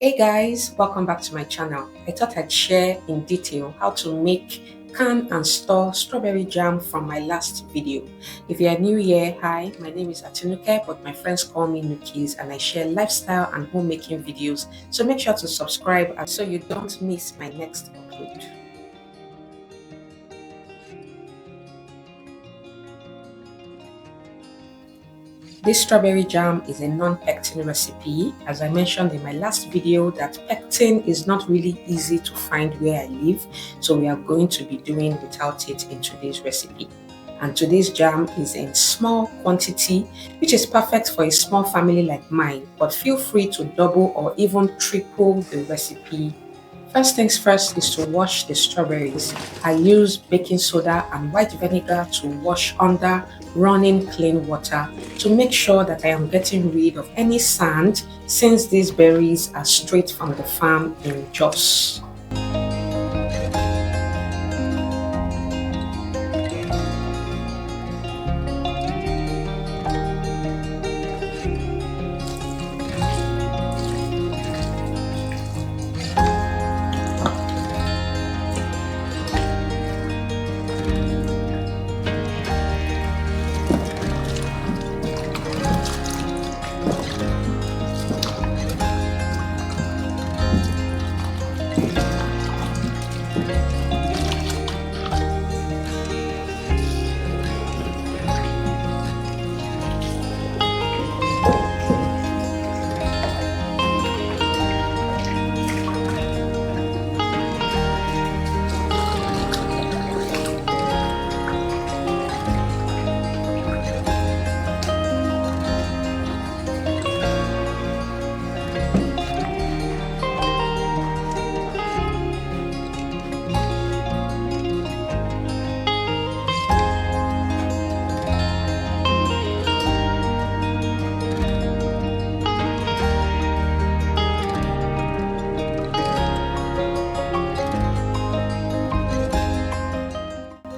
Hey guys, welcome back to my channel. I thought I'd share in detail how to make, can and store strawberry jam from my last video. If you are new here, hi, my name is Atinuke, but my friends call me Nukis, and I share lifestyle and homemaking videos. So make sure to subscribe so you don't miss my next upload. This strawberry jam is a non-pectin recipe. As I mentioned in my last video, that pectin is not really easy to find where I live, so we are going to be doing without it in today's recipe. And today's jam is in small quantity, which is perfect for a small family like mine, but feel free to double or even triple the recipe. First things first is to wash the strawberries. I use baking soda and white vinegar to wash under running clean water to make sure that I am getting rid of any sand, since these berries are straight from the farm in Jos.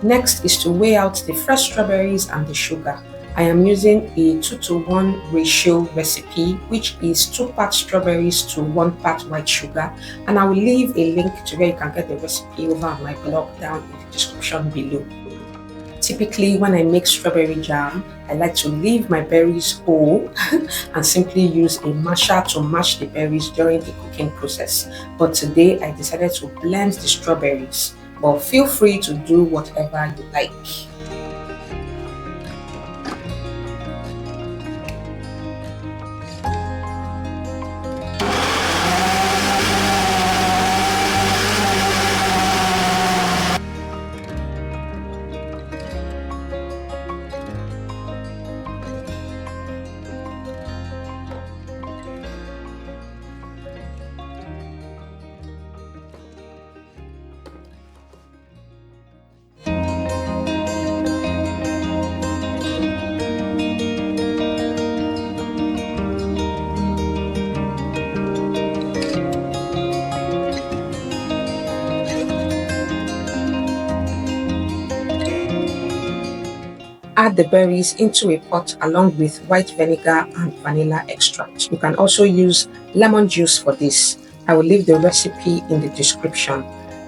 Next is to weigh out the fresh strawberries and the sugar. I am using a 2:1 ratio recipe, which is 2 parts strawberries to 1 part white sugar, and I will leave a link to where you can get the recipe over on my blog down in the description below. Typically, when I make strawberry jam, I like to leave my berries whole and simply use a masher to mash the berries during the cooking process. But today, I decided to blend the strawberries. But feel free to do whatever you like. Add the berries into a pot along with white vinegar and vanilla extract. You can also use lemon juice for this. I will leave the recipe in the description.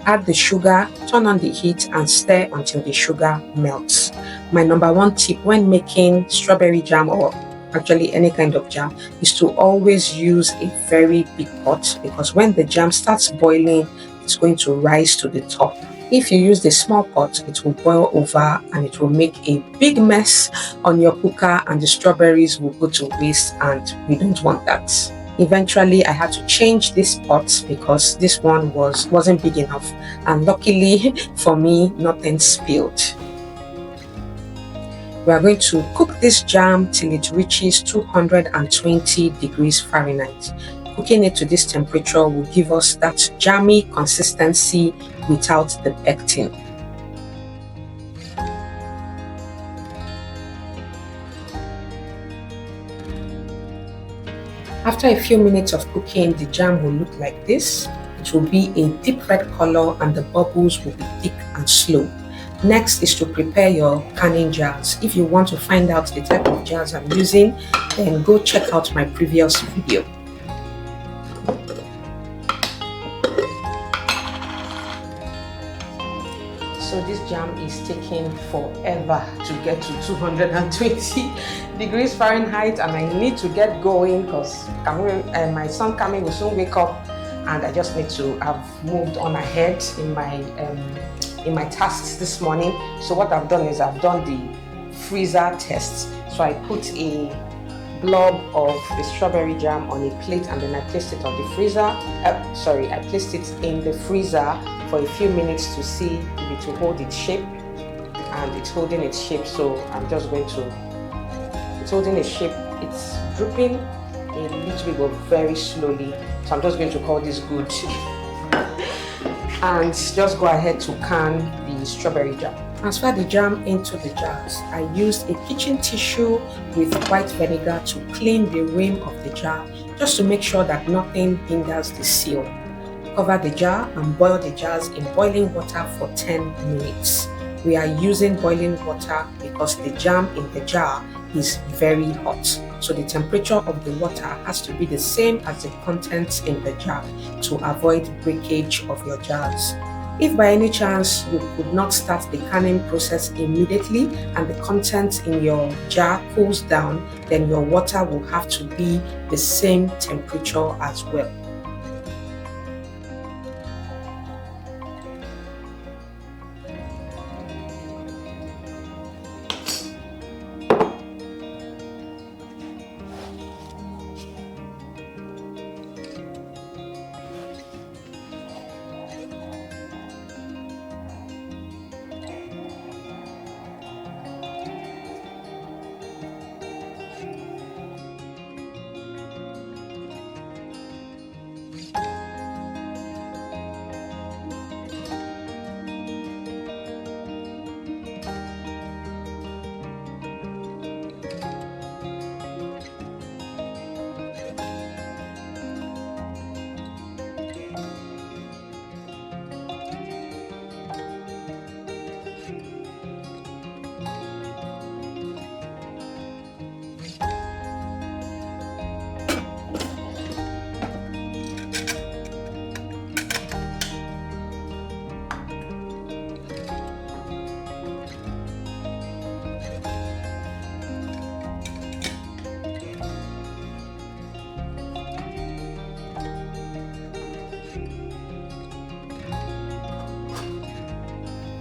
Add the sugar, turn on the heat and stir until the sugar melts. My number one tip when making strawberry jam, or actually any kind of jam, is to always use a very big pot, because when the jam starts boiling, it's going to rise to the top. If you use the small pot, it will boil over and it will make a big mess on your cooker, and the strawberries will go to waste, and we don't want that. Eventually, I had to change this pot because this one wasn't big enough, and luckily for me, nothing spilled. We are going to cook this jam till it reaches 220 degrees Fahrenheit. Cooking it to this temperature will give us that jammy consistency without the pectin. After a few minutes of cooking, the jam will look like this. It will be a deep red color and the bubbles will be thick and slow. Next is to prepare your canning jars. If you want to find out the type of jars I'm using, then go check out my previous video. So this jam is taking forever to get to 220 degrees Fahrenheit, and I need to get going because my son Kami will soon wake up, and I just need to have moved on ahead in my tasks this morning. So what I've done is I've done the freezer test. So I put a blob of the strawberry jam on a plate, and then I placed it on the freezer. I placed it in the freezer for a few minutes to see if it will hold its shape, and it's holding its shape. So I'm just going to, it's holding its shape, it's drooping a little bit but very slowly. So I'm just going to call this good and just go ahead to can the strawberry jam. Transfer the jam into the jars. I used a kitchen tissue with white vinegar to clean the rim of the jar, just to make sure that nothing hinders the seal. Cover the jar and boil the jars in boiling water for 10 minutes. We are using boiling water because the jam in the jar is very hot. So the temperature of the water has to be the same as the contents in the jar to avoid breakage of your jars. If by any chance you could not start the canning process immediately and the contents in your jar cools down, then your water will have to be the same temperature as well.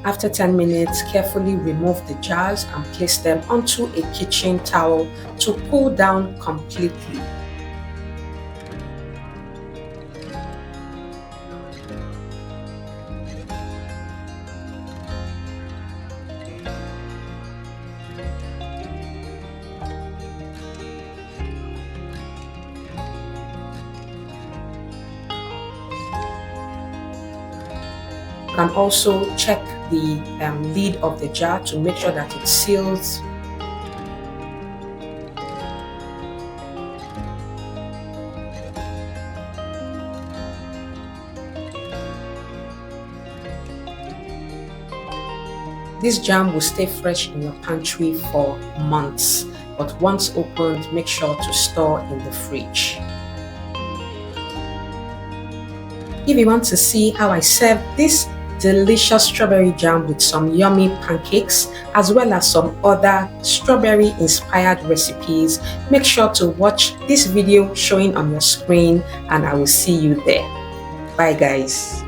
After 10 minutes, carefully remove the jars and place them onto a kitchen towel to cool down completely. You can also check the lid of the jar to make sure that it seals. This jam will stay fresh in your pantry for months, but once opened, make sure to store in the fridge. If you want to see how I serve this delicious strawberry jam with some yummy pancakes, as well as some other strawberry inspired recipes, make sure to watch this video showing on your screen, and I will see you there. Bye guys.